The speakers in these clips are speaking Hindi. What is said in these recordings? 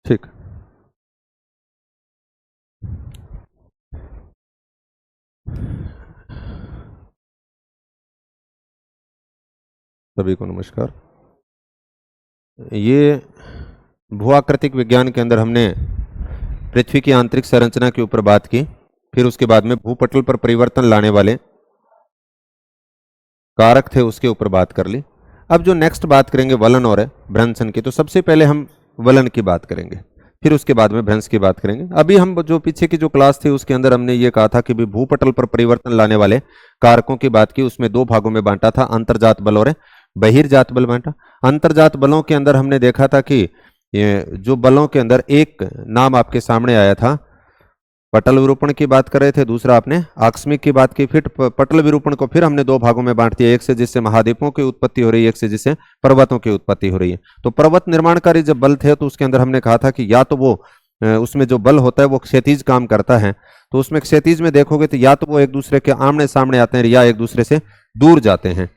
ठीक। सभी को नमस्कार। ये भूआकृतिक विज्ञान के अंदर हमने पृथ्वी की आंतरिक संरचना के ऊपर बात की, फिर उसके बाद में भूपटल पर परिवर्तन लाने वाले कारक थे उसके ऊपर बात कर ली। अब जो नेक्स्ट बात करेंगे वलन और भ्रंशन की, तो सबसे पहले हम वलन की बात करेंगे, फिर उसके बाद में भ्रंश की बात करेंगे। अभी हम जो पीछे की जो क्लास थी उसके अंदर हमने ये कहा था कि भी भूपटल पर परिवर्तन लाने वाले कारकों की बात की, उसमें दो भागों में बांटा था, अंतर्जात बल और बहिर्जात बल बांटा। अंतर्जात बलों के अंदर हमने देखा था कि ये जो बलों के अंदर एक नाम आपके सामने आया था, पटल विरूपण की बात कर रहे थे, दूसरा आपने आकस्मिक की बात की। फिर पटल विरूपण को फिर हमने दो भागों में बांट दिया, एक से जिससे महाद्वीपों की उत्पत्ति हो रही है, एक से जिससे पर्वतों की उत्पत्ति हो रही है। तो पर्वत निर्माणकारी जब बल थे तो उसके अंदर हमने कहा था कि या तो वो उसमें जो बल होता है वो क्षैतिज काम करता है, तो उसमें क्षैतिज में देखोगे तो या तो वो एक दूसरे के आमने सामने आते हैं या एक दूसरे से दूर जाते हैं।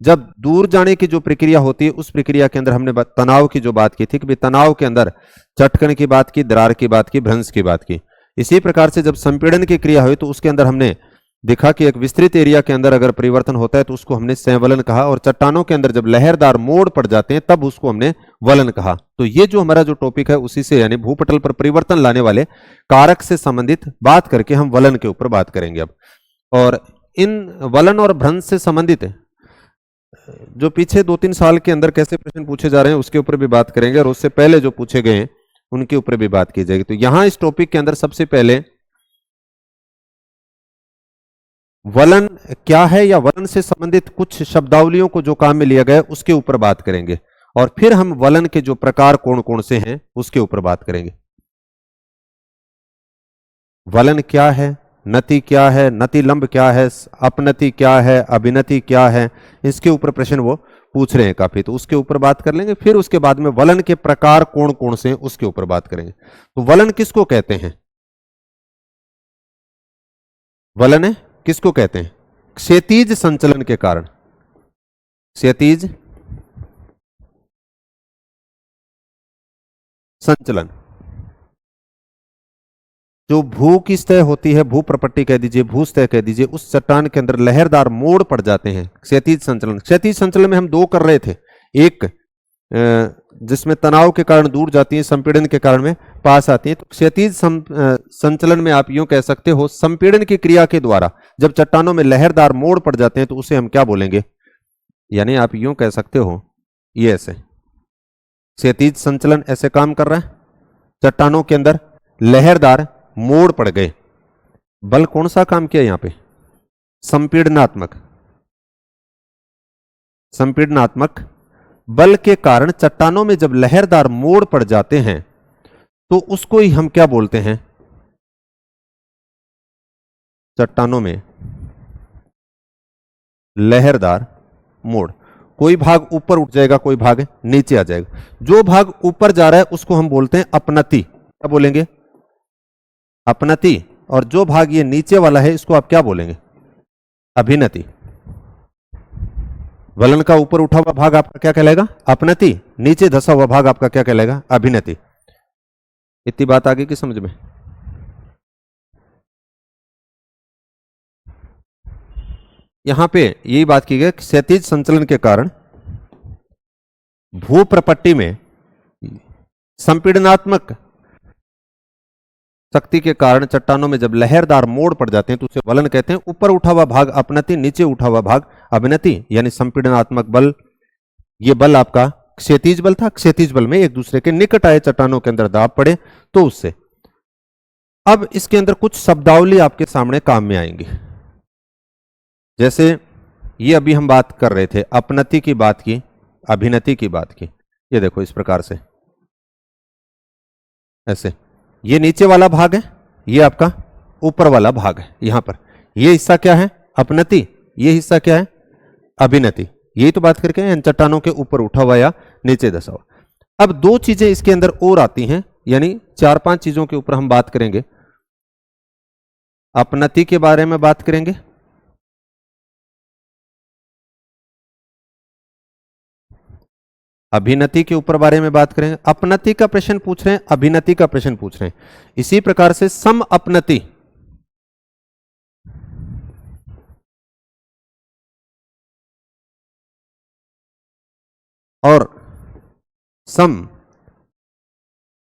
जब दूर जाने की जो प्रक्रिया होती है उस प्रक्रिया के अंदर हमने तनाव की जो बात की थी कि तनाव के अंदर चटकन की बात की, दरार की बात की, भ्रंश की बात की। इसी प्रकार से जब संपीड़न की क्रिया हुई तो उसके अंदर हमने देखा कि एक विस्तृत एरिया के अंदर अगर परिवर्तन होता है तो उसको हमने संवलन कहा, और चट्टानों के अंदर जब लहरदार मोड़ पड़ जाते हैं तब उसको हमने वलन कहा। तो ये जो हमारा जो टॉपिक है उसी से यानी भूपटल पर परिवर्तन लाने वाले कारक से संबंधित बात करके हम वलन के ऊपर बात करेंगे अब। और इन वलन और भ्रंश से संबंधित जो पीछे 2-3 साल के अंदर कैसे प्रश्न पूछे जा रहे हैं उसके ऊपर भी बात करेंगे, और उससे पहले जो पूछे गए हैं उनके ऊपर भी बात की जाएगी। तो यहां इस टॉपिक के अंदर सबसे पहले वलन क्या है या वलन से संबंधित कुछ शब्दावलियों को जो काम में लिया गया उसके ऊपर बात करेंगे, और फिर हम वलन के जो प्रकार कौन कौन से हैं उसके ऊपर बात करेंगे। वलन क्या है, नति क्या है, नतिलंब क्या है, अपनति क्या है, अभिनति क्या है, इसके ऊपर प्रश्न वो पूछ रहे हैं काफी, तो उसके ऊपर बात कर लेंगे। फिर उसके बाद में वलन के प्रकार कौन कौन से हैं उसके ऊपर बात करेंगे। तो वलन किसको कहते हैं? वलन किसको कहते हैं? क्षैतिज संचलन के कारण, क्षैतिज संचलन जो भू की सतह होती है, भू प्रपट्टी कह दीजिए, भू सतह कह दीजिए, उस चट्टान के अंदर लहरदार मोड़ पड़ जाते हैं, क्षैतिज संचलन। क्षैतिज संचलन में हम दो कर रहे थे, एक जिसमें तनाव के कारण दूर जाती है, संपीड़न के कारण में पास आती है। तो क्षैतिज संचलन में आप यूं कह सकते हो संपीड़न की क्रिया के द्वारा जब चट्टानों में लहरदार मोड़ पड़ जाते हैं तो उसे हम क्या बोलेंगे, यानी आप यूं कह सकते हो ये ऐसे क्षैतिज संचलन ऐसे काम कर रहा है, चट्टानों के अंदर लहरदार मोड़ पड़ गए, बल कौन सा काम किया यहां पे? संपीड़नात्मक, संपीड़नात्मक बल के कारण चट्टानों में जब लहरदार मोड़ पड़ जाते हैं तो उसको ही हम क्या बोलते हैं? चट्टानों में लहरदार मोड़, कोई भाग ऊपर उठ जाएगा, कोई भाग नीचे आ जाएगा। जो भाग ऊपर जा रहा है उसको हम बोलते हैं अपनति, क्या बोलेंगे? अपनति। और जो भाग ये नीचे वाला है इसको आप क्या बोलेंगे? अभिनति। वलन का ऊपर उठा हुआ भाग आपका क्या कहलाएगा? अपनति। नीचे धसा हुआ भाग आपका क्या कहलाएगा? अभिनति। इतनी बात आगे की समझ में? यहां पे यही बात की गई, क्षैतिज संचलन के कारण भू प्रपट्टी में संपीड़नात्मक शक्ति के कारण चट्टानों में जब लहरदार मोड़ पड़ जाते हैं तो उसे वलन कहते हैं। ऊपर उठा हुआ भाग अपनति, नीचे उठा हुआ भाग अभिनति, यानी संपीड़नात्मक बल। ये बल आपका क्षैतिज बल था, क्षैतिज बल में एक दूसरे के निकट आए चट्टानों के अंदर दाब पड़े तो उससे। अब इसके अंदर कुछ शब्दावली आपके सामने काम में आएंगी, जैसे ये अभी हम बात कर रहे थे, अपनति की बात की, अभिनति की बात की। ये देखो इस प्रकार से ऐसे, ये नीचे वाला भाग है, ये आपका ऊपर वाला भाग है। यहां पर ये हिस्सा क्या है? अपनति। ये हिस्सा क्या है? अभिनति। यही तो बात करके इन चट्टानों के ऊपर उठा हुआ या नीचे धसा हुआ। अब दो चीजें इसके अंदर और आती हैं, यानी 4-5 चीजों के ऊपर हम बात करेंगे। अपनति के बारे में बात करेंगे, अभिनति के ऊपर बारे में बात करेंगे। अपनति का प्रश्न पूछ रहे हैं, अभिनति का प्रश्न पूछ रहे हैं। इसी प्रकार से सम अपनति, और सम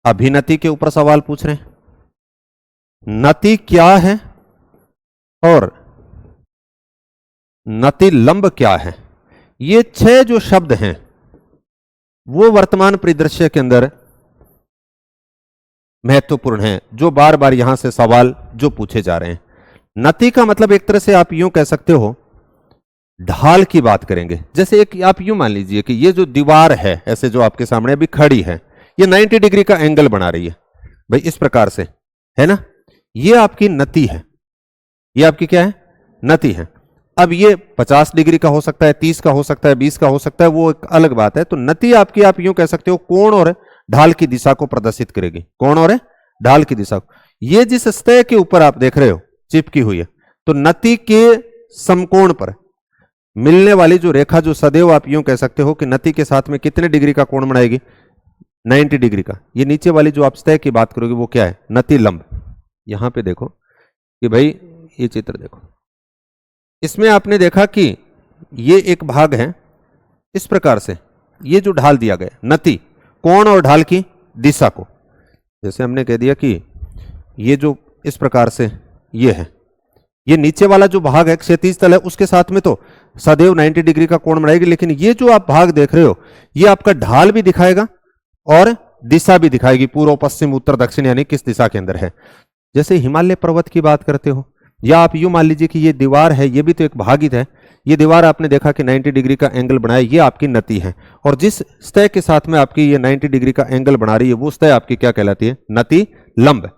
अभिनति के ऊपर सवाल पूछ रहे हैं। नति क्या है और नति लंब क्या है। ये 6 जो शब्द हैं वो वर्तमान परिदृश्य के अंदर महत्वपूर्ण हैं, जो बार बार यहां से सवाल जो पूछे जा रहे हैं। नति का मतलब एक तरह से आप यूं कह सकते हो, ढाल की बात करेंगे। जैसे एक आप यूं मान लीजिए कि ये जो दीवार है ऐसे जो आपके सामने अभी खड़ी है, ये 90 डिग्री का एंगल बना रही है भाई, इस प्रकार से है ना। ये आपकी नति है, ये आपकी क्या है, नति है। अब ये 50 डिग्री का हो सकता है, 30 का हो सकता है, 20 का हो सकता है, वो एक अलग बात है। तो नति आपकी आप यूं कह सकते हो कोण और ढाल की दिशा को प्रदर्शित करेगी, कोण और ढाल की दिशा को। ये जिस सतह के ऊपर आप देख रहे हो चिपकी हुई है, तो नति के समकोण पर मिलने वाली जो रेखा, जो सदैव आप यूं कह सकते हो कि नति के साथ में कितने डिग्री का कोण बनाएगी, 90 डिग्री का। ये नीचे वाली जो आप सतह की बात करोगे वो क्या है, नति लंब। यहां पे देखो कि भाई ये चित्र देखो, इसमें आपने देखा कि ये एक भाग है इस प्रकार से, ये जो ढाल दिया गया नति, कोण और ढाल की दिशा को, जैसे हमने कह दिया कि ये जो इस प्रकार से ये है, ये नीचे वाला जो भाग है क्षैतिज तल है, उसके साथ में तो सदैव 90 डिग्री का कोण बनाएगी। लेकिन ये जो आप भाग देख रहे हो ये आपका ढाल भी दिखाएगा और दिशा भी दिखाएगी, पूर्व पश्चिम उत्तर दक्षिण, यानी किस दिशा के अंदर है। जैसे हिमालय पर्वत की बात करते हो, या आप यूं मान लीजिए कि ये दीवार है, ये भी तो एक भागित है। ये दीवार आपने देखा कि 90 डिग्री का एंगल बनाया, ये आपकी नति है। और जिस सतह के साथ में आपकी ये 90 डिग्री का एंगल बना रही है वो सतह आपकी क्या कहलाती है, नति लंब।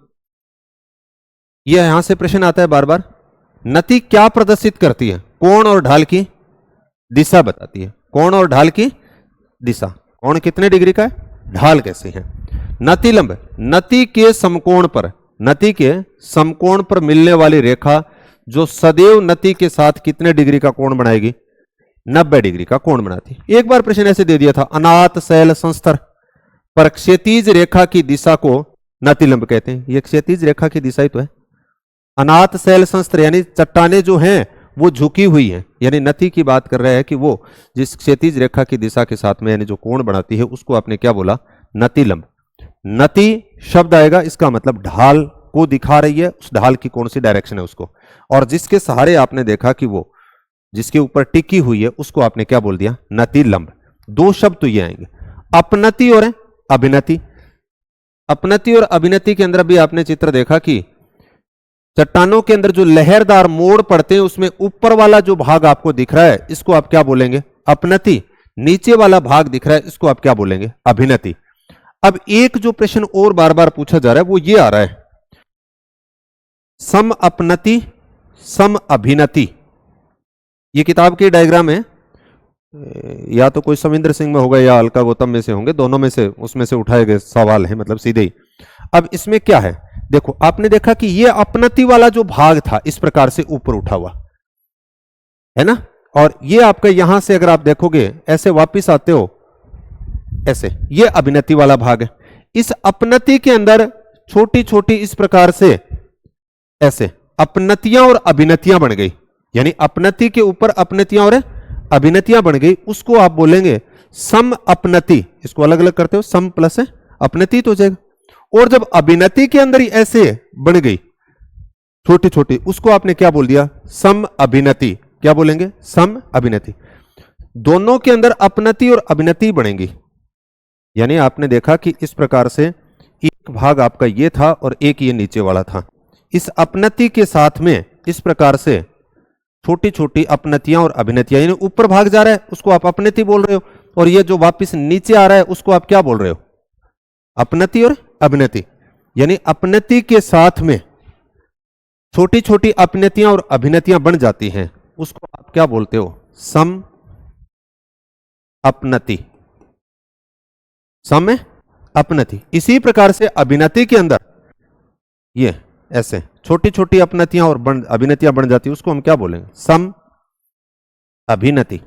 ये यहां से प्रश्न आता है बार बार, नति क्या प्रदर्शित करती है, कोण और ढाल की दिशा बताती है, कोण और ढाल की दिशा। कोण कितने डिग्री का है, ढाल कैसी है। नति लंब, नति के समकोण पर, नति के समकोण पर मिलने वाली रेखा जो सदैव नति के साथ कितने डिग्री का कोण बनाएगी, 90 डिग्री का कोण बनाती है। एक बार प्रश्न ऐसे दे दिया था, अनाथ शैल संस्तर पर क्षैतिज रेखा की दिशा को नति लंब कहते हैं। ये क्षैतिज रेखा की दिशा ही तो है। अनाथ शैल संस्तर यानी चट्टाने जो हैं वो झुकी हुई हैं, यानी नति की बात कर रहा है कि वो जिस क्षैतिज रेखा की दिशा के साथ में यानी जो कोण बनाती है उसको आपने क्या बोला, नति लंब। नति शब्द आएगा, इसका मतलब ढाल को दिखा रही है, उस ढाल की कौन सी डायरेक्शन है उसको। और जिसके सहारे आपने देखा कि वो जिसके ऊपर टिकी हुई है उसको आपने क्या बोल दिया, नति लंब। 2 शब्द तो ये आएंगे, अपनति और अभिनति। अपनति और अभिनति के अंदर भी आपने चित्र देखा कि चट्टानों के अंदर जो लहरदार मोड़ पड़ते हैं उसमें ऊपर वाला जो भाग आपको दिख रहा है इसको आप क्या बोलेंगे, अपनति। नीचे वाला भाग दिख रहा है इसको आप क्या बोलेंगे, अभिनति। अब एक जो प्रश्न और बार बार पूछा जा रहा है वो ये आ रहा है, सम अपनति सम अभिनति। ये किताब की डायग्राम है, या तो कोई सविंद्र सिंह में होगा या अलका गौतम में से होंगे, दोनों में से उसमें से उठाए गए सवाल है, मतलब सीधे ही। अब इसमें क्या है देखो, आपने देखा कि ये अपनति वाला जो भाग था इस प्रकार से ऊपर उठा हुआ है ना, और ये आपका यहां से अगर आप देखोगे ऐसे वापिस आते हो ऐसे, ये अभिनति वाला भाग है। इस अपनति के अंदर छोटी छोटी इस प्रकार से ऐसे अपनतियां और अभिनतियां बन गई, यानी अपनति के ऊपर अपनतियां और अभिनतियां बन गई, उसको आप बोलेंगे सम अपनति। इसको अलग अलग करते हो, सम प्लस है अपनति तो हो जाएगा। और जब अभिनति के अंदर ही ऐसे बन गई छोटी छोटी, उसको आपने क्या बोल दिया, सम अभिनति। क्या बोलेंगे, सम अभिनति। दोनों के अंदर अपनति और अभिनति बनेंगी, यानी आपने देखा कि इस प्रकार से एक भाग आपका ये था और एक ये नीचे वाला था। इस अपनति के साथ में इस प्रकार से छोटी छोटी अपनतियां और अभिनतियां, यानी ऊपर भाग जा रहा है उसको आप अपनति बोल रहे हो, और ये जो वापिस नीचे आ रहा है उसको आप क्या बोल रहे हो, अपनति और अभिनति। यानी अपनति के साथ में छोटी छोटी अपनतियां और अभिनतियां बन जाती हैं, उसको आप क्या बोलते हो, सम अपनति। सम अपनति। इसी प्रकार से अभिनति के अंदर ये ऐसे छोटी छोटी अपनतियां और अभिनतियां बन जाती है, उसको हम क्या बोलेंगे, सम अभिनति।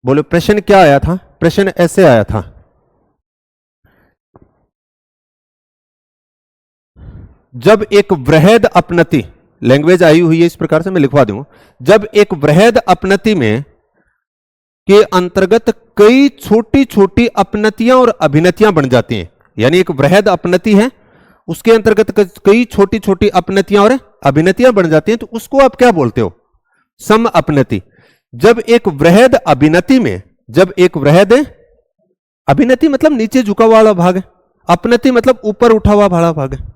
बोले प्रश्न क्या आया था, प्रश्न ऐसे आया था, जब एक वृहद अपनति, लैंग्वेज आई हुई है इस प्रकार से, मैं लिखवा दूंगा, जब एक वृहद अपनति में के अंतर्गत कई छोटी छोटी अपनतियां और अभिनतियां बन जाती हैं, यानी एक वृहद अपनति है उसके अंतर्गत कई छोटी छोटी अपनतियां और अभिनतियां बन जाती हैं, तो उसको आप क्या बोलते हो? सम अपनति। जब एक वृहद अभिनति में, जब एक वृहद अभिनति मतलब नीचे झुका हुआ वाला भाग है, अपनति मतलब ऊपर उठा हुआ वाला भाग है।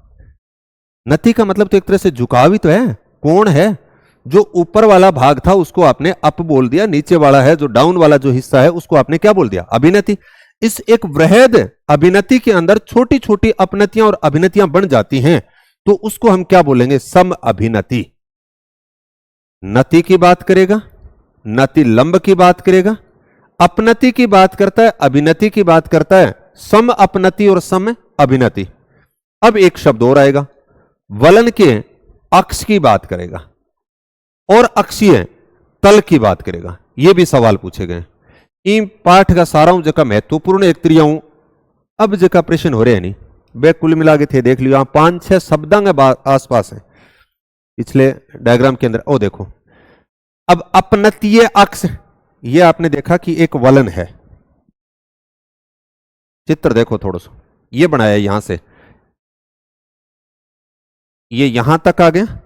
नति का मतलब तो एक तरह से झुकाव ही तो है, कोण है। जो ऊपर वाला भाग था उसको आपने अप बोल दिया, नीचे वाला है जो डाउन वाला जो हिस्सा है उसको आपने क्या बोल दिया? अभिनति। इस एक वृहद अभिनति के अंदर छोटी छोटी अपनतियां और अभिनतियां बन जाती हैं, तो उसको हम क्या बोलेंगे? सम अभिनति। नति की बात करेगा, नति लंब की बात करेगा, अपनति की बात करता है, अभिनति की बात करता है, सम अपनति और सम अभिनति। अब एक शब्द और आएगा, वलन के अक्ष की बात करेगा और अक्षीय तल की बात करेगा। यह भी सवाल पूछे गए। इन पाठ का सारांश जका महत्वपूर्ण एक त्रियाऊं अब जका प्रश्न हो रहे हैं नहीं, वे कुल मिला के थे, देख लियो, यहां 5-6 शब्दां के आसपास है पिछले डायग्राम के अंदर। ओ देखो, अब अपनतीय अक्ष, ये आपने देखा कि एक वलन है। चित्र देखो थोड़ा सा, ये बनाया यहां से, ये यहां तक आ गया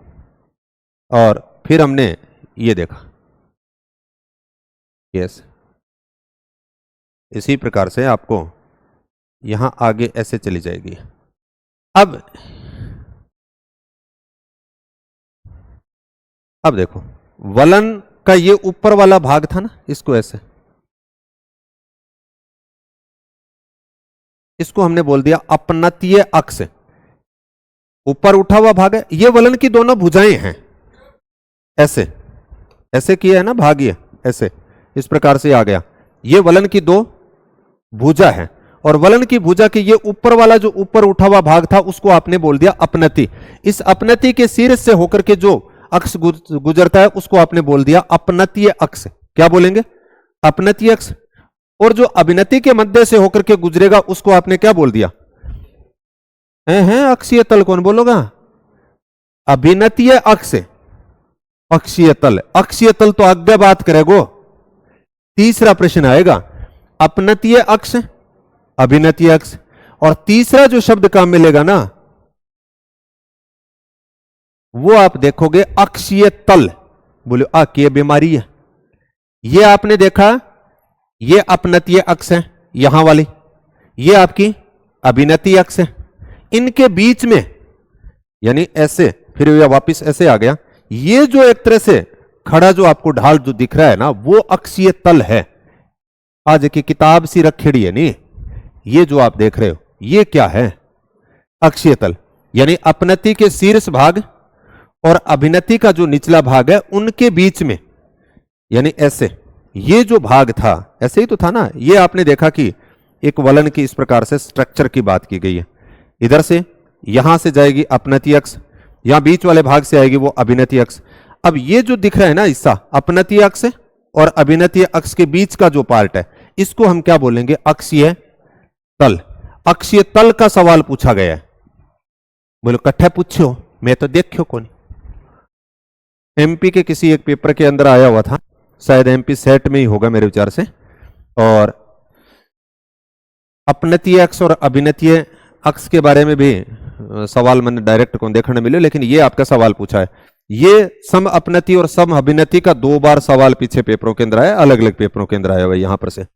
और फिर हमने ये देखा, यस, इसी प्रकार से आपको यहां आगे ऐसे चली जाएगी। अब देखो, वलन का ये ऊपर वाला भाग था ना, इसको ऐसे, इसको हमने बोल दिया अपनतीय अक्ष, ऊपर उठा हुआ भाग है। ये वलन की दोनों भुजाएं हैं, ऐसे ऐसे किया है ना भाग, ये ऐसे इस प्रकार से आ गया। ये वलन की दो भुजा है और वलन की भुजा के ये ऊपर वाला जो ऊपर उठा हुआ भाग था उसको आपने बोल दिया अपनति। इस अपनति के शीर्ष से होकर के जो अक्ष गुजरता है उसको आपने बोल दिया अपनतीय अक्ष। क्या बोलेंगे? अपनतीय अक्ष। और जो अभिनति के मध्य से होकर के गुजरेगा उसको आपने क्या बोल दिया? है अक्षीय तल। कौन बोलोगा? अभिनतीय अक्ष, अक्षीय तल। अक्षीय तल तो आगे बात करेगो। तीसरा प्रश्न आएगा अपनतीय अक्ष, अभिनतीय अक्ष, और तीसरा जो शब्द काम मिलेगा ना वो आप देखोगे अक्षीय तल। बोलो आ की बीमारी है। ये आपने देखा, ये अपनतीय अक्ष है यहां वाली, ये आपकी अभिनतीय अक्ष है। इनके बीच में यानी ऐसे, फिर यह वापिस ऐसे आ गया। ये जो एक तरह से खड़ा जो आपको ढाल जो दिख रहा है ना वो अक्षीय तल है। आज की किताब सी रखेड़ी है नहीं, ये जो आप देख रहे हो ये क्या है? अक्षीय तल। यानी अपनति के शीर्ष भाग और अभिनति का जो निचला भाग है उनके बीच में, यानी ऐसे ये जो भाग था ऐसे ही तो था ना। ये आपने देखा कि एक वलन की इस प्रकार से स्ट्रक्चर की बात की गई है। इधर से यहां से जाएगी अपनति अक्ष, यहां बीच वाले भाग से आएगी वो अभिनति अक्ष। अब ये जो दिख रहा है ना हिस्सा अपनतीय अक्ष और अभिनतीय अक्ष के बीच का जो पार्ट है इसको हम क्या बोलेंगे? अक्षीय तल। अक्षीय तल का सवाल पूछा गया है। बोलो कट्ठा पूछो, मैं तो देखो कौन। एमपी के किसी एक पेपर के अंदर आया हुआ था, शायद एमपी सेट में ही होगा मेरे विचार से, और अपनतीय अक्ष और अभिनतीय अक्ष के बारे में भी सवाल मैंने डायरेक्ट को देखने मिले, लेकिन ये आपका सवाल पूछा है। ये सम अपनति और सम अभिनति का 2 बार सवाल पीछे पेपरों के अंदर आया, अलग अलग पेपरों के अंदर आया हुआ। यहां पर से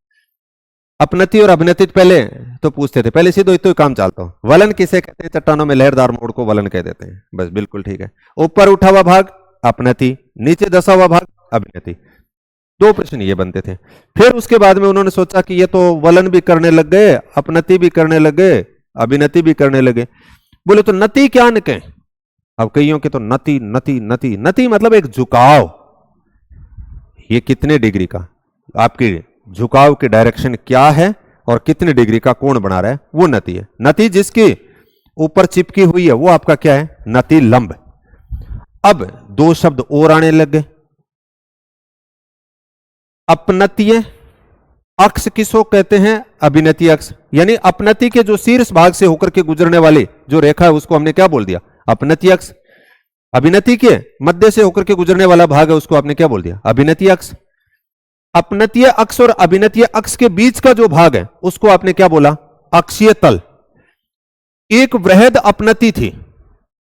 अपनति और अभिनति पहले तो पूछते थे, पहले सीधो तो काम चालता हूं। वलन किसे कहते हैं? चट्टानों में लहरदार मोड़ को वलन कह देते हैं। बस बिल्कुल ठीक है। ऊपर उठा हुआ भाग अपनति, नीचे दसा हुआ भाग अभिनति। 2 प्रश्न ये बनते थे। फिर उसके बाद में उन्होंने सोचा कि ये तो वलन भी करने लग गए, अपनति भी करने लग गए, अभिनति भी करने लगे। बोले तो नति क्या न कहें? अब कईयों के तो नति नति नति नति मतलब एक झुकाव। ये कितने डिग्री का, आपकी झुकाव की डायरेक्शन क्या है और कितने डिग्री का कोण बना रहा है वो नति है। नति जिसकी ऊपर चिपकी हुई है वो आपका क्या है? नति लंब। अब 2 शब्द और आने लग गए, अपनतीय अक्ष किसको कहते हैं? अभिनति अक्ष। यानी अपनति के जो शीर्ष भाग से होकर के गुजरने वाली जो रेखा है उसको हमने क्या बोल दिया? अपनति अक्ष। अभिनति के मध्य से होकर के गुजरने वाला भाग है उसको आपने क्या बोल दिया? अभिनति अक्ष। अपनतीय अक्ष और अभिनतीय अक्ष के बीच का जो भाग है उसको आपने क्या बोला? अक्षीय तल। एक वृहद अपनति थी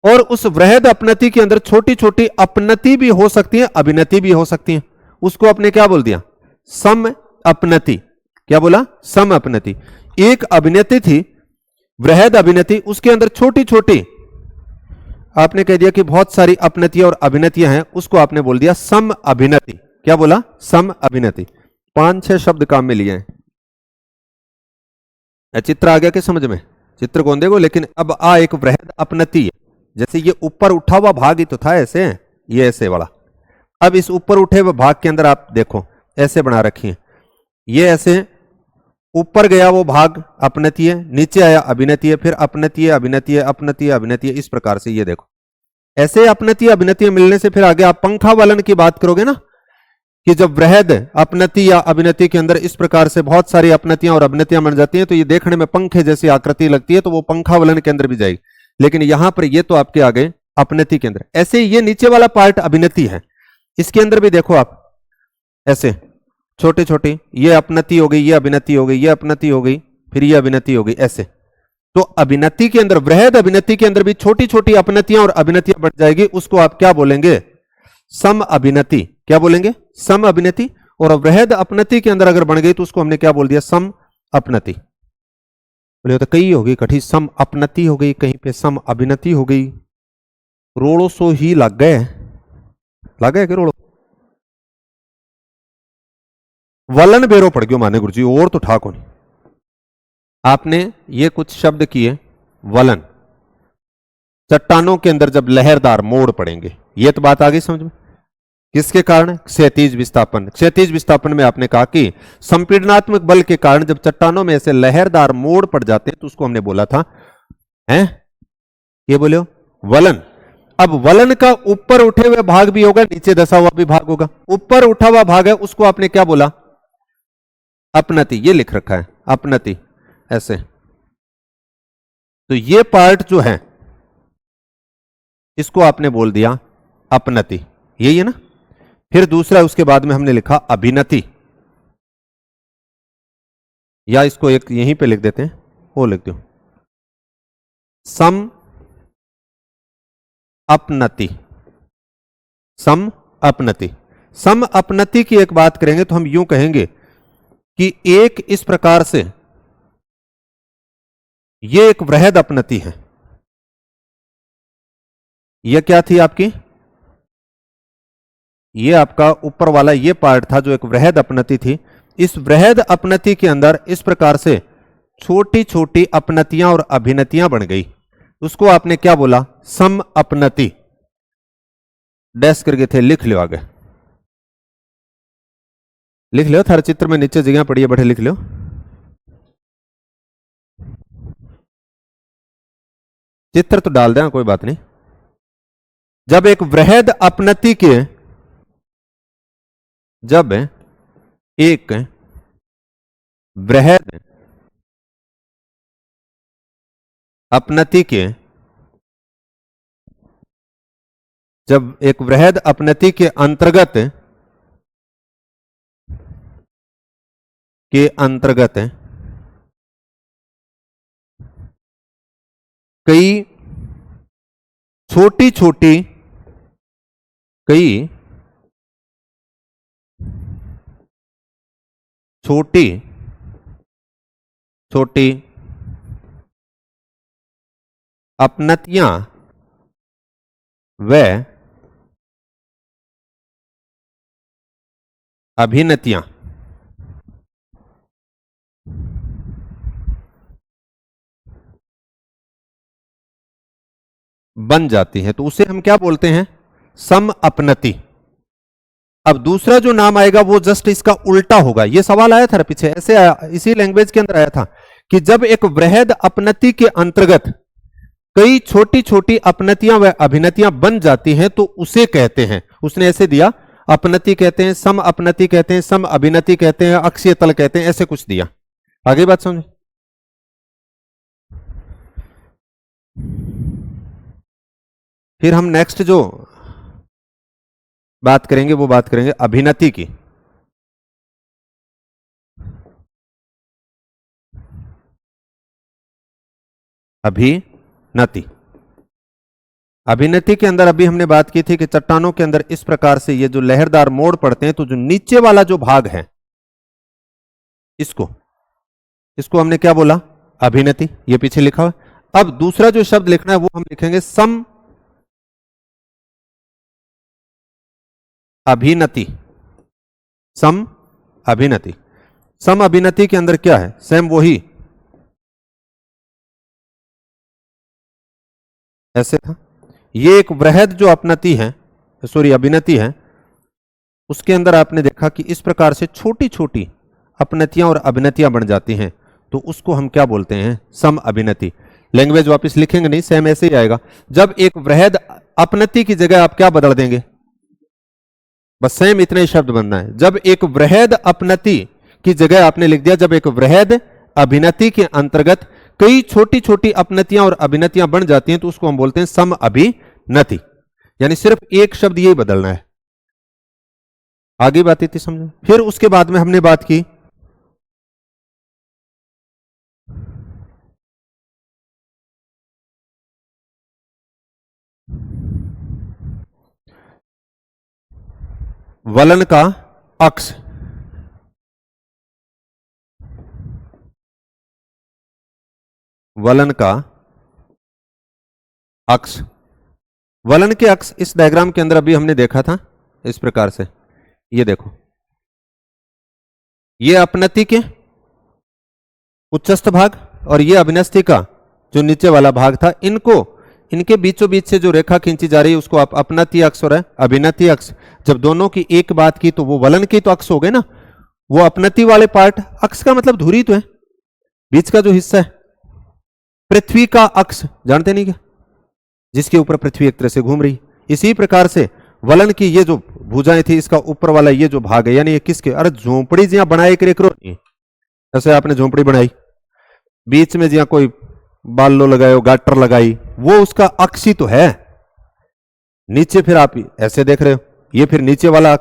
और उस वृहद अपनति के अंदर छोटी छोटी अपनति भी हो सकती है, अभिनति भी हो सकती है, उसको आपने क्या बोल दिया? सम अपनति। क्या बोला? सम अपनति। एक अभिनति थी, वृहद अभिनति, उसके अंदर छोटी छोटी आपने कह दिया कि बहुत सारी अपनतियां और अभिनतियां हैं, उसको आपने बोल दिया सम अभिनति। क्या बोला? सम अभिनति। 5-6 शब्द काम में लिए हैं। चित्र आ गया कि समझ में? चित्र कौन देखो, लेकिन अब आ एक वृहद अपनति है। जैसे ये ऊपर उठा हुआ भाग ही तो था ऐसे, ये ऐसे वाला। अब इस ऊपर उठे हुए भाग के अंदर आप देखो ऐसे बना रखी है, ये ऐसे ऊपर गया वो भाग अपनति है, नीचे आया अभिनति है, फिर अपनति है, अभिनति है, अपनति है, अभिनति है, इस प्रकार से ये देखो ऐसे अपनति अभिनति मिलने से फिर आगे आप पंखा वलन की बात करोगे ना, कि जब वृहद अपनति या अभिनति के अंदर इस प्रकार से बहुत सारी अपनतियां और अभिनतियां बन जाती हैं तो ये देखने में पंखे जैसी आकृति लगती है, तो वो पंखा वलन के अंदर भी जाएगी। लेकिन यहां पर ये तो आपके आ गए अपनति के अंदर। ऐसे ये नीचे वाला पार्ट अभिनति है, इसके अंदर भी देखो आप ऐसे छोटे छोटे, ये अपनति हो गई, ये अभिनति हो गई, ये अपनति हो गई, फिर ये अभिनति हो गई, ऐसे। तो अभिनति के अंदर, वृहद अभिनति के अंदर भी छोटी छोटी अपनतियां और अभिनतियां बढ़ जाएगी, उसको आप क्या बोलेंगे? सम अभिनति। क्या बोलेंगे? सम अभिनति। और वृहद अपनति के अंदर अगर बन गई तो उसको हमने क्या बोल दिया? सम अपनति। बोले तो कई हो गई कठी, सम अपनति हो गई, कहीं पे सम अभिनति हो गई, रोड़ो सो ही लग गए कि रोड़ो वलन बेरो पड़ गयो माने गुरुजी, और तो ठाक होनी। आपने ये कुछ शब्द किए वलन, चट्टानों के अंदर जब लहरदार मोड़ पड़ेंगे, ये तो बात आ गई समझ में। किसके कारण? क्षैतिज विस्थापन। क्षैतिज विस्थापन में आपने कहा कि संपीड़नात्मक बल के कारण जब चट्टानों में ऐसे लहरदार मोड़ पड़ जाते हैं तो उसको हमने बोला था हैं, ये बोले वलन। अब वलन का ऊपर उठे हुए भाग भी होगा, नीचे धसा हुआ भी भाग होगा। ऊपर उठा हुआ भाग है उसको आपने क्या बोला? अपनति। ये लिख रखा है अपनति ऐसे। तो ये पार्ट जो है इसको आपने बोल दिया अपनति, यही है ना। फिर दूसरा उसके बाद में हमने लिखा अभिनति, या इसको एक यहीं पे लिख देते हैं, वो लिख दो सम अपनति। सम अपनति। सम अपनति की एक बात करेंगे तो हम यूं कहेंगे कि एक इस प्रकार से ये एक वृहद अपनति है। यह क्या थी आपकी? ये आपका ऊपर वाला ये पार्ट था जो एक वृहद अपनति थी। इस वृहद अपनति के अंदर इस प्रकार से छोटी छोटी अपनतियां और अभिनतियां बन गई, उसको आपने क्या बोला? सम अपनति। डैश करके थे, लिख लो आगे, लिख लो। थारे चित्र में नीचे जगह पड़ी है, बैठे लिख लो। चित्र तो डाल देना, कोई बात नहीं। जब एक वृहद अपनति के, जब एक वृहद अपनति के, जब एक वृहद अपनति के अंतर्गत कई छोटी छोटी, कई छोटी छोटी अपनतियां व अभिनतियां बन जाती है तो उसे हम क्या बोलते हैं? सम अपनति। अब दूसरा जो नाम आएगा वो जस्ट इसका उल्टा होगा। ये सवाल आया था पीछे, ऐसे आया, इसी लैंग्वेज के अंदर आया था कि जब एक वृहद अपनति के अंतर्गत कई छोटी छोटी अपनतियां व अभिनतियां बन जाती हैं तो उसे कहते हैं, उसने ऐसे दिया अपनति कहते हैं, सम अपनति कहते हैं, सम अभिनति कहते हैं, अक्षीय तल कहते हैं, ऐसे कुछ दिया। आगे बात समझे। फिर हम नेक्स्ट जो बात करेंगे वो बात करेंगे अभिनति की। अभिनति, अभिनति के अंदर अभी हमने बात की थी कि चट्टानों के अंदर इस प्रकार से ये जो लहरदार मोड़ पड़ते हैं, तो जो नीचे वाला जो भाग है इसको इसको हमने क्या बोला, अभिनति। ये पीछे लिखा हुआ। अब दूसरा जो शब्द लिखना है वो हम लिखेंगे सम अभिनति। सम अभिनति, सम अभिनति के अंदर क्या है, सेम वही ऐसे था। ये एक वृहद जो अपनति है, सॉरी अभिनति है, उसके अंदर आपने देखा कि इस प्रकार से छोटी छोटी अपनतियां और अभिनतियां बन जाती हैं, तो उसको हम क्या बोलते हैं, सम अभिनति। लैंग्वेज वापस लिखेंगे नहीं, सेम ऐसे ही आएगा। जब एक वृहद अपनति की जगह आप क्या बदल देंगे, बस सेम इतने ही शब्द बनना है। जब एक वृहद अपनति की जगह आपने लिख दिया, जब एक वृहद अभिनति के अंतर्गत कई छोटी छोटी अपनतियां और अभिनतियां बन जाती हैं, तो उसको हम बोलते हैं सम अभिनति। यानी सिर्फ एक शब्द यही बदलना है। आगे बात इतनी समझो। फिर उसके बाद में हमने बात की वलन का अक्ष। वलन का अक्ष, वलन के अक्ष इस डायग्राम के अंदर अभी हमने देखा था इस प्रकार से। ये देखो, ये अपनति के उच्चस्थ भाग और ये अभिनस्ति का जो नीचे वाला भाग था, इनके बीचों बीच से जो रेखा खींची जा रही है उसको आप अपनति अक्ष और अभिनति अक्ष, जब दोनों की एक बात की तो वो वलन की तो अक्ष हो गए ना। वो अपनति वाले पार्ट, अक्ष का मतलब धुरी तो है, बीच का जो हिस्सा है, पृथ्वी का अक्ष जानते नहीं क्या, जिसके ऊपर पृथ्वी एक तरह से घूम रही। इसी प्रकार से वलन की ये जो भुजाएं थी, इसका ऊपर वाला ये जो भाग है, यानी ये किसके, अरे झोंपड़ी जिया बनाए करो, जैसे आपने झोंपड़ी बनाई, बीच में जिया कोई बाल्लो लगाए, गाटर लगाई, वो उसका अक्ष ही तो है। नीचे फिर आप ऐसे देख रहे हो, ये फिर नीचे वाला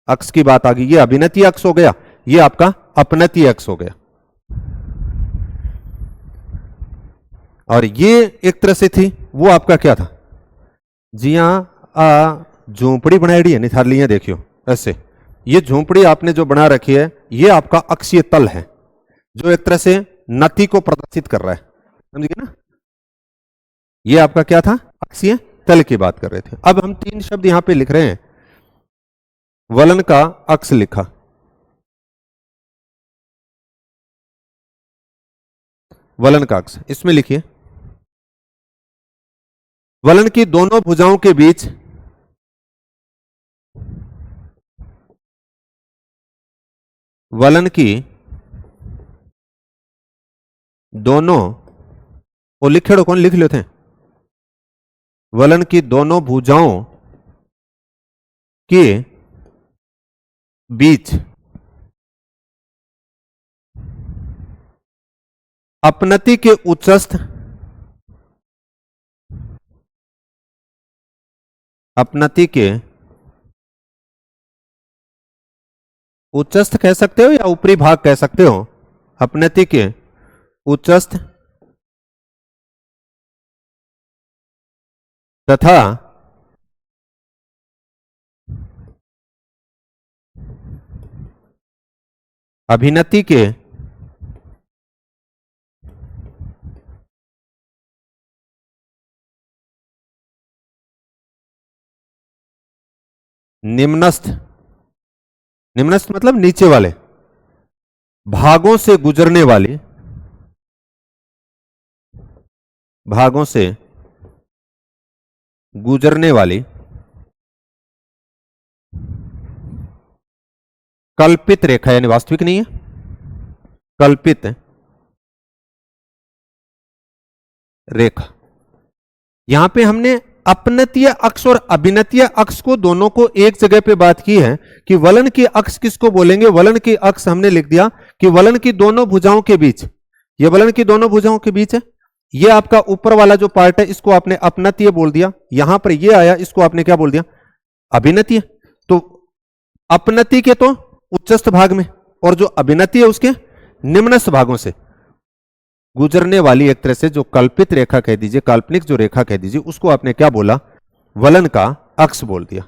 अक्ष की बात आ गई, ये अभिनति अक्ष हो गया, ये आपका अपनति अक्ष हो गया। और ये एक तरह से थी, वो आपका क्या था, जी हाँ झोंपड़ी बनाई है नहीं थार लिया, देखियो ऐसे, ये झोंपड़ी आपने जो बना रखी है, ये आपका अक्षीय तल है जो एक तरह से नति को प्रदर्शित कर रहा है, समझ गए ना। ये आपका क्या था, अक्षीय तल की बात कर रहे थे। अब हम तीन शब्द यहां पे लिख रहे हैं। वलन का अक्ष लिखा, वलन का अक्ष, इसमें लिखिए वलन की दोनों भुजाओं के बीच वलन की दोनों, वो लिखे कौन लिख लेते हैं, वलन की दोनों भुजाओं के बीच अपनति के उच्चस्थ, अपनति के उच्चस्थ कह सकते हो या ऊपरी भाग कह सकते हो, अपनति के उच्चस्थ तथा अभिनति के निम्नस्थ, निम्नस्थ मतलब नीचे वाले भागों से गुजरने वाली, भागों से गुजरने वाली कल्पित रेखा, यानी वास्तविक नहीं है, कल्पित रेखा। यहां पे हमने अपनतीय अक्ष और अभिनतीय अक्ष को दोनों को एक जगह पे बात की है कि वलन की अक्ष किसको बोलेंगे? वलन की अक्ष हमने लिख दिया कि वलन की दोनों भुजाओं के बीच, ये वलन की दोनों भुजाओं के बीच है। ये आपका ऊपर वाला जो पार्ट है इसको आपने अपनतीय बोल दिया, यहां पर ये आया इसको आपने क्या बोल दिया? अभिनतीय। तो अपनति के तो उच्चस्थ भाग में और जो अभिनतीय उसके निम्नस्थ भागों से गुजरने वाली एक तरह से जो कल्पित रेखा कह दीजिए, काल्पनिक जो रेखा कह दीजिए, उसको आपने क्या बोला? वलन का अक्ष बोल दिया।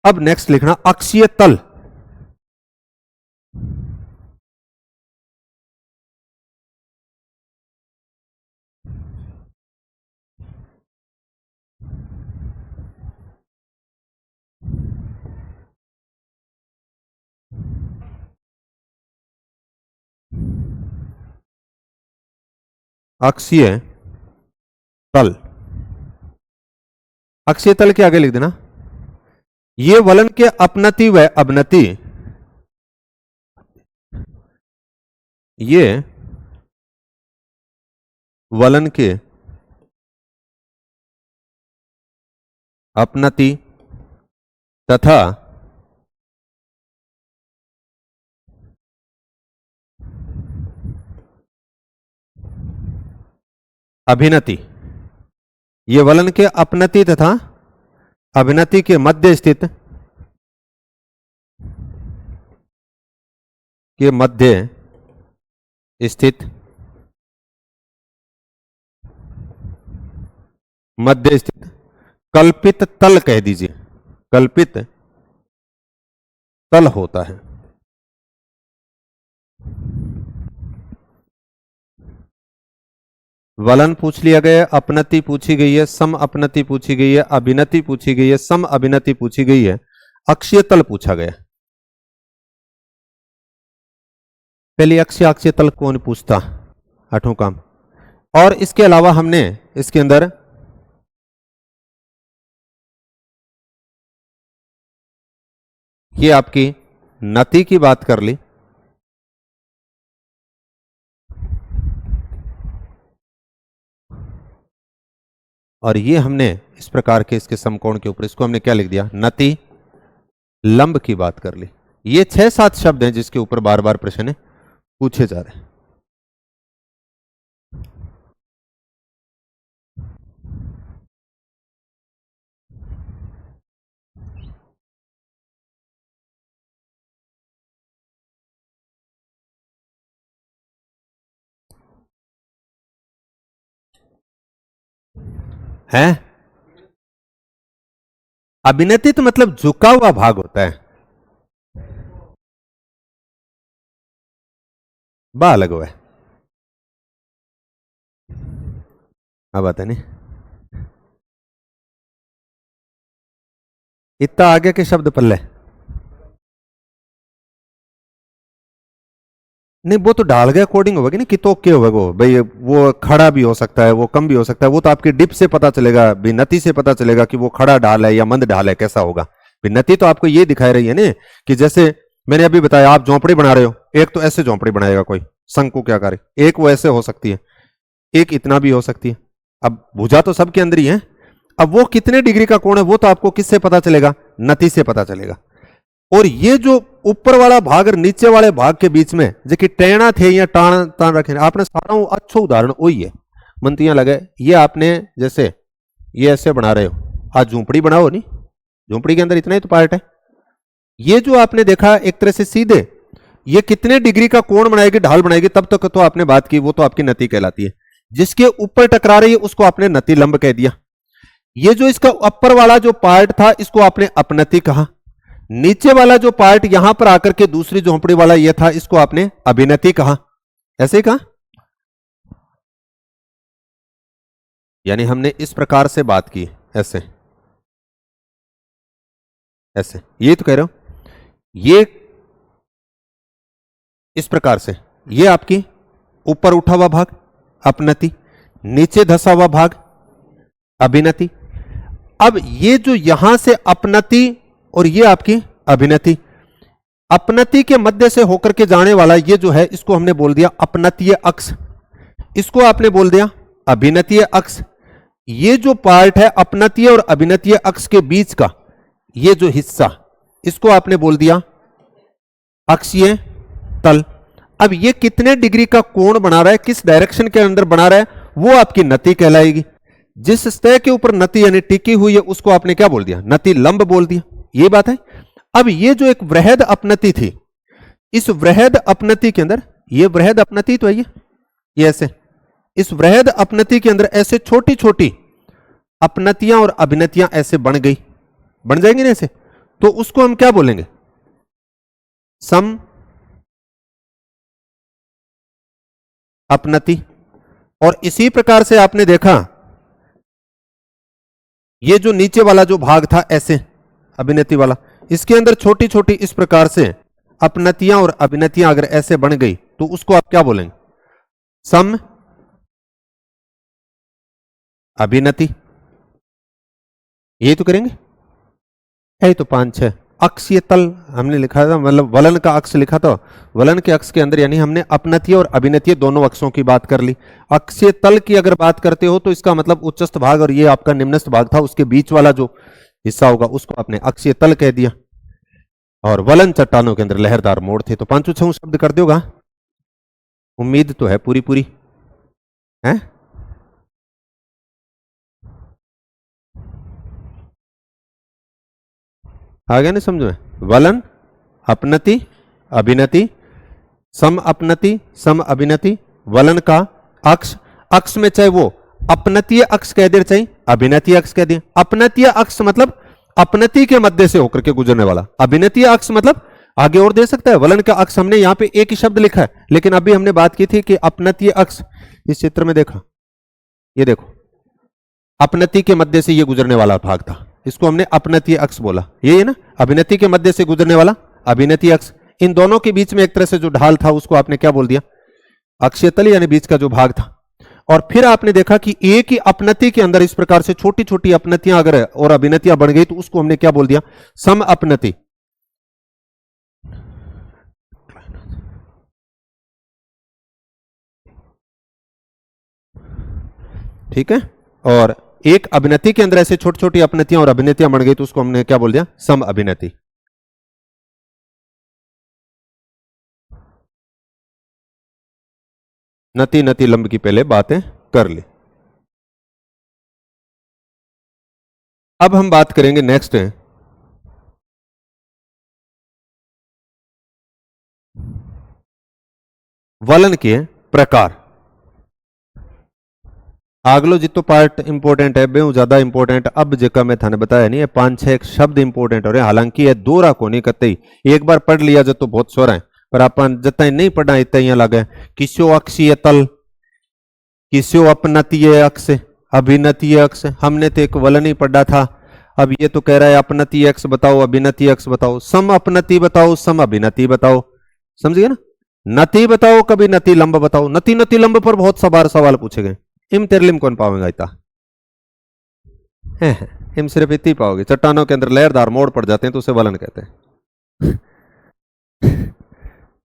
अब नेक्स्ट लिखना अक्षीय तल। अक्षीय तल, अक्षीय तल के आगे लिख देना ये वलन के अपनति व अवनति, ये वलन के अपनति तथा अभिनति, ये वलन के अपनति तथा अभिनति के मध्य स्थित, के मध्य स्थित, मध्य स्थित कल्पित तल कह दीजिए, कल्पित तल होता है। वलन पूछ लिया गया, अपनति पूछी गई है, सम अपनति पूछी गई है, अभिनति पूछी गई है, सम अभिनति पूछी गई है, अक्षीय तल पूछा गया। पहले अक्षीय तल कौन पूछता? आठों काम। और इसके अलावा हमने इसके अंदर ये आपकी नति की बात कर ली, और ये हमने इस प्रकार के इसके समकोण के ऊपर इसको हमने क्या लिख दिया? नति लंब की बात कर ली। ये 6-7 शब्द हैं जिसके ऊपर बार बार प्रश्न पूछे जा रहे हैं। हैं? अभिनति तो मतलब झुका हुआ भाग होता है, बा अलग हुआ है। अब आता नहीं, इतना आगे के शब्द पल्ले नहीं, वो तो डाल गए अकॉर्डिंग होगा कि नहीं, कितो के होगा वो भाई, वो खड़ा भी हो सकता है, वो कम भी हो सकता है, वो तो आपकी डिप से पता चलेगा, नति से पता चलेगा कि वो खड़ा ढाल है या मंद ढाल है, कैसा होगा। नति तो आपको ये दिखाई रही है ना कि जैसे मैंने अभी बताया, आप झोंपड़ी बना रहे हो, एक तो ऐसे झोंपड़ी बनाएगा कोई शंकु के आकार, एक वो ऐसे हो सकती है, एक इतना भी हो सकती है। अब भुजा तो सबके अंदर ही है, अब वो कितने डिग्री का कोण है वो तो आपको किससे पता चलेगा? नति से पता चलेगा। और ये जो ऊपर वाला भाग और नीचे वाले भाग के बीच में जो कि टेढ़ा थे या टाण तान रखे, आपने सारा अच्छा उदाहरण वही है। मंतियां लगे, ये आपने जैसे ये ऐसे बना रहे हो, आज झोंपड़ी बनाओ नहीं, झोंपड़ी के अंदर इतना ही तो पार्ट है। ये जो आपने देखा एक तरह से सीधे, ये कितने डिग्री का कोण बनाएगी, ढाल बनाएगी, तब तक तो आपने बात की, वो तो आपकी नति कहलाती है। जिसके ऊपर टकरा रही है उसको आपने नति लंब कह दिया। ये जो इसका ऊपर वाला जो पार्ट था इसको आपने अपनति कहा, नीचे वाला जो पार्ट यहां पर आकर के दूसरी झोंपड़ी वाला ये था इसको आपने अभिनति कहा। ऐसे ही कहा, यानी हमने इस प्रकार से बात की, ऐसे ऐसे, ये तो कह रहे हो, ये इस प्रकार से, ये आपकी ऊपर उठा हुआ भाग अपनति, नीचे धसा हुआ भाग अभिनति। अब ये जो यहां से अपनति और ये आपकी अभिनति, अपनति के मध्य से होकर के जाने वाला ये जो है इसको हमने बोल दिया अपनतीय अक्ष, इसको आपने बोल दिया अभिनतीय अक्ष। ये जो पार्ट है अपनतीय और अभिनतीय अक्ष के बीच का, ये जो हिस्सा, इसको आपने बोल दिया अक्षीय तल। अब ये कितने डिग्री का कोण बना रहा है, किस डायरेक्शन के अंदर बना रहा है, वो आपकी नति कहलाएगी। जिस सतह के ऊपर नति यानी टिकी हुई है उसको आपने क्या बोल दिया, नति लंब बोल दिया। ये बात है। अब ये जो एक वृहद अपनति थी, इस वृहद अपनति के अंदर, ये वृहद अपनति तो है ये ऐसे, इस वृहद अपनति के अंदर ऐसे छोटी छोटी अपनतियां और अभिनतियां ऐसे बन जाएंगी ना ऐसे, तो उसको हम क्या बोलेंगे, सम अपनति। और इसी प्रकार से आपने देखा ये जो नीचे वाला जो भाग था ऐसे अभिनति वाला, इसके अंदर छोटी छोटी इस प्रकार से अपनतियां और अभिनतियां अगर ऐसे बन गई तो उसको आप क्या बोलेंगे, सम अभिनति। यही तो करेंगे, यही तो 5-6 अक्षीय तल हमने लिखा था, मतलब वलन का अक्ष लिखा था। वलन के अक्ष के अंदर यानी हमने अपनतीय और अभिनतीय दोनों अक्षों की बात कर ली। अक्षीय तल की अगर बात करते हो तो इसका मतलब उच्चस्थ भाग और ये आपका निम्नस्थ भाग था, उसके बीच वाला जो हिस्सा होगा उसको आपने अक्षीय तल कह दिया। और वलन चट्टानों के अंदर लहरदार मोड़ थे। तो 5-6 शब्द कर दोगा, उम्मीद तो है पूरी पूरी है। आ गया नहीं समझ में, वलन अपनति अभिनति, सम अपनति सम अभिनति, वलन का अक्ष, अक्ष में चाहे वो अपनतीय अक्ष कह दे चाहे अभिनतीय अक्ष कह दिया। अपनतीय अक्ष मतलब अपनति के मध्य से होकर के गुजरने वाला, अभिनतीय अक्ष मतलब आगे और दे सकता है। वलन का अक्ष हमने यहां पे एक ही शब्द लिखा है, लेकिन अभी हमने बात की थी कि अपनतीय अक्ष, इस चित्र में देखा, ये देखो अपनति के मध्य से ये गुजरने वाला भाग था, इसको हमने अपनतीय अक्ष बोला। ये है ना, अभिनति के मध्य से गुजरने वाला अभिनतीय अक्ष। इन दोनों के बीच में एक तरह से जो ढाल था उसको आपने क्या बोल दिया, अक्षीय तल यानी बीच का जो भाग था। और फिर आपने देखा कि एक ही अपनति के अंदर इस प्रकार से छोटी छोटी अपनतियां अगर और अभिनतियां बढ़ गई तो उसको हमने क्या बोल दिया, सम अपनति। ठीक है। और एक अभिनति के अंदर ऐसे छोटी छोटी अपनतियां और अभिनतियां बन गई तो उसको हमने क्या बोल दिया, सम अभिनति। नति नति लंब की पहले बातें कर ली। अब हम बात करेंगे नेक्स्ट है वलन के प्रकार। आगलो जितो पार्ट इंपोर्टेंट है बेहू ज्यादा इंपोर्टेंट, अब जेका मैं थाने बताया नहीं है 5-6 शब्द इंपोर्टेंट हो रहे। हालांकि ये दोहरा को नहीं करते ही, एक बार पढ़ लिया जब तो बहुत सोरा है, पर अपन जितना नहीं पढ़ा इतना ही लगे। किस्यो अक्षीय तल, किस्यो अपनतीय अक्ष, अभिनतीय अक्ष, हमने तो एक वलन ही पढ़ा था। अब ये तो कह रहा है अपनतीय अक्ष बताओ अभिनतीय अक्ष बताओ, सम अपनति बताओ सम अभिनति बताओ, समझिए ना। नति बताओ कभी नति लंब बताओ, नति नति लंब पर बहुत सवार सवाल पूछे गए। इम तेरलिम कौन पाओगे इतना, इम सिर्फ इतनी पाओगे। चट्टानों के अंदर लहरदार मोड़ पड़ जाते हैं तो उसे वलन कहते हैं।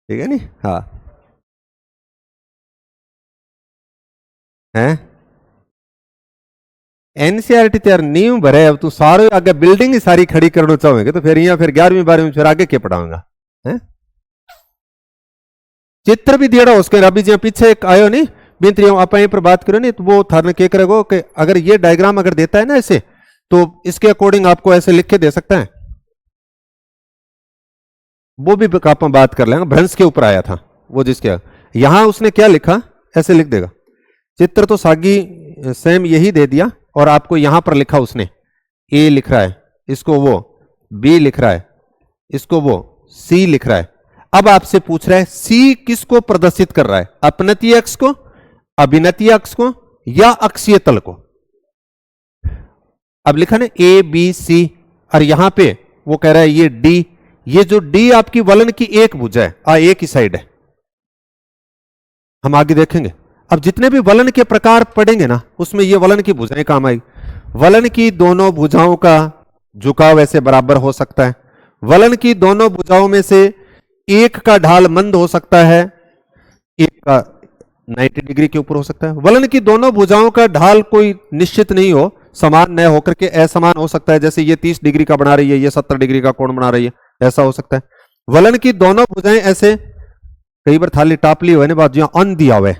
ठीक है नी, हाँ है। एनसीईआरटी तैयार नींव भरे, अब तू सारे आगे बिल्डिंग ही सारी खड़ी करना चाहोगे तो फिर यहाँ फिर 11वीं 12वीं फिर आगे क्या पढ़ाऊंगा है। चित्र भी दिया उसके, अभी जो पीछे एक आयो नहीं बिंत्री आप पर बात करो नहीं तो वो थाने के करेगो कि अगर ये डायग्राम अगर देता है ना ऐसे तो इसके अकॉर्डिंग आपको ऐसे लिख के दे सकता है। वो भी आप बात कर लेंगे। भ्रंश के ऊपर आया था वो, जिसके यहां उसने क्या लिखा ऐसे लिख देगा। चित्र तो सागी सेम यही दे दिया और आपको यहां पर लिखा उसने ए लिख रहा है, इसको वो बी लिख रहा है, इसको वो सी लिख रहा है। अब आपसे पूछ रहा है सी किसको प्रदर्शित कर रहा है, अपनतीय अक्ष को, अभिनतीय अक्ष को या अक्षीय तल को। अब लिखा ना ए बी सी, और यहां पे वो कह रहा है ये डी, ये जो डी आपकी वलन की एक भुजा है, एक ही साइड है। हम आगे देखेंगे अब जितने भी वलन के प्रकार पढ़ेंगे ना उसमें ये वलन की भुजाएं काम आएगी। वलन की दोनों भुजाओं का झुकाव ऐसे बराबर हो सकता है, वलन की दोनों भुजाओं में से एक का ढाल मंद हो सकता है, एक का 90 डिग्री के ऊपर हो सकता है। वलन की दोनों भुजाओं का ढाल कोई निश्चित नहीं हो, समान न होकर के असमान हो सकता है, जैसे ये 30 डिग्री का बना रही है, ये 70 डिग्री का कोण बना रही है, ऐसा हो सकता है। वलन की दोनों भुजाएं ऐसे, कई बार थाली टापली हुए बात जो अन दिया हुआ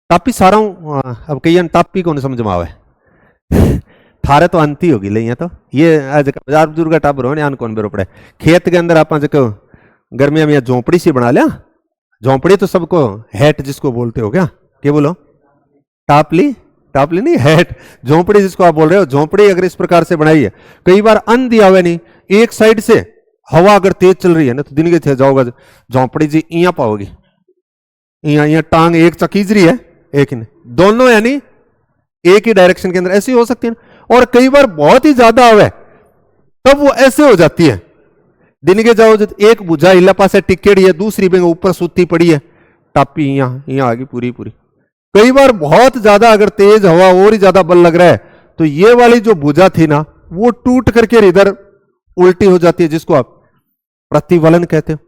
टापी सारा हूं, अब कई टापी को नहीं समझ में आवे थारे तो अंती होगी ले, तो ये आज बाजार बुजुर्ग टाबर हो आन कौन बेरो पड़े। खेत के अंदर आप गर्मिया में झोंपड़ी सी बना लिया, झोंपड़ी तो सबको हैट जिसको बोलते हो, क्या बोलो, टापली, टापली नहीं हैट, झोंपड़ी जिसको आप बोल रहे हो। झोंपड़ी अगर इस प्रकार से बनाई है, कई बार अन दिया हुआ नहीं, एक साइड से हवा अगर तेज चल रही है ना तो दिन के थे जाओगा झोंपड़ी जी इया पाओगी, इया टांग एक चकीज रही है, एक नहीं, दोनों यानी एक ही डायरेक्शन के अंदर ऐसी हो सकती है ना। और कई बार बहुत ही ज्यादा आवे तब वो ऐसे हो जाती है, दिन के जाओ एक भुजा इला पासे टिकेड़ी है, दूसरी बेंग ऊपर सूती पड़ी है, टापी यहाँ आ गई पूरी पूरी। कई बार बहुत ज्यादा अगर तेज हवा और ही ज्यादा बल लग रहा है तो ये वाली जो भुजा थी ना वो टूट करके इधर उल्टी हो जाती है, जिसको आप प्रतिवलन कहते हो।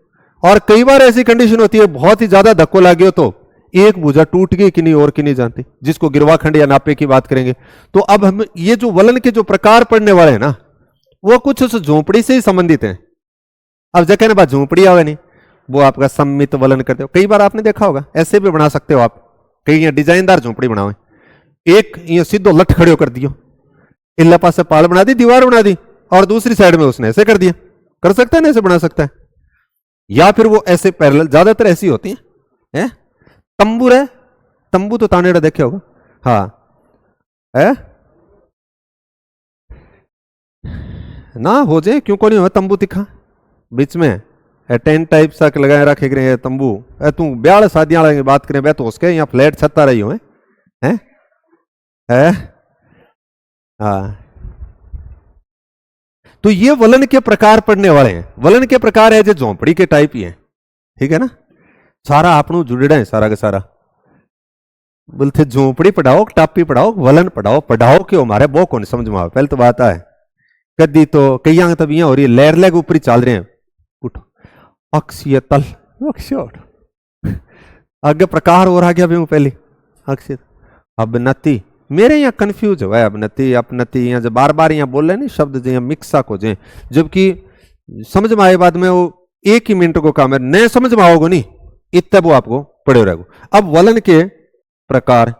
और कई बार ऐसी कंडीशन होती है बहुत ही ज्यादा धक्को लगे हो तो एक भुजा टूट गई कि नहीं और कि नहीं जानती, जिसको गिरवाखंड या नापे की बात करेंगे। तो अब हम ये जो वलन के जो प्रकार पढ़ने वाले हैं ना वो कुछ उस झोंपड़ी से ही संबंधित हैं। अब जगह ना बात झोंपड़ी आवे नहीं, वो आपका सम्मित वलन करते हो, कई बार आपने देखा होगा, ऐसे भी बना सकते हो आप, कई डिजाइनदार झोंपड़ी बनाओ, एक ये सीधो लठ खड़े कर दियो, इल्ला पास से पाल बना दी, दीवार बना दी, और दूसरी साइड में उसने ऐसे कर दिया, कर सकता है ना, ऐसे बना सकता है। या फिर वो ऐसे पैरेलल, ज्यादातर ऐसी होती है? तंबू है, तंबू तो तानेड़ा देखे होगा, हाँ है ना, हो जाए क्यों को नहीं हो तंबू दिखा बीच में टेंट टाइप सा लगाए रखे तंबू। तू ब्याह शादियां की बात करें बे तो उसके यहाँ फ्लैट छत्ता रही हो है? हाँ, तो ये वलन के प्रकार पढ़ने वाले हैं। वलन के प्रकार है जो झोंपड़ी के टाइप ही है, ठीक है ना, सारा आपनों जुड़ेड़ा है सारा का सारा। बोलते झोंपड़ी पढ़ाओ, टापी पढ़ाओ, वलन पढ़ाओ, पढ़ाओ क्यों हमारे वो कौन समझ में आवे, पहले तो बात है। कदी तो कई तब यहाँ हो रही है, लहर लैग ऊपर ही चल रहे हैं, उठो अक्षीय तल, अक्षय आगे प्रकार और आ गया भी पहले अक्षय अवनति, मेरे यहाँ कंफ्यूज हुआ है अवनति अपनति, यहाँ जब बार बार यहाँ बोल रहे नहीं शब्द जो यहाँ मिक्सा को जाए, जबकि समझ में आए बाद में वो एक ही मिनट को काम है, नए समझ में आओगे नहीं इतने वो आपको पड़े रहेगो। अब वलन के प्रकार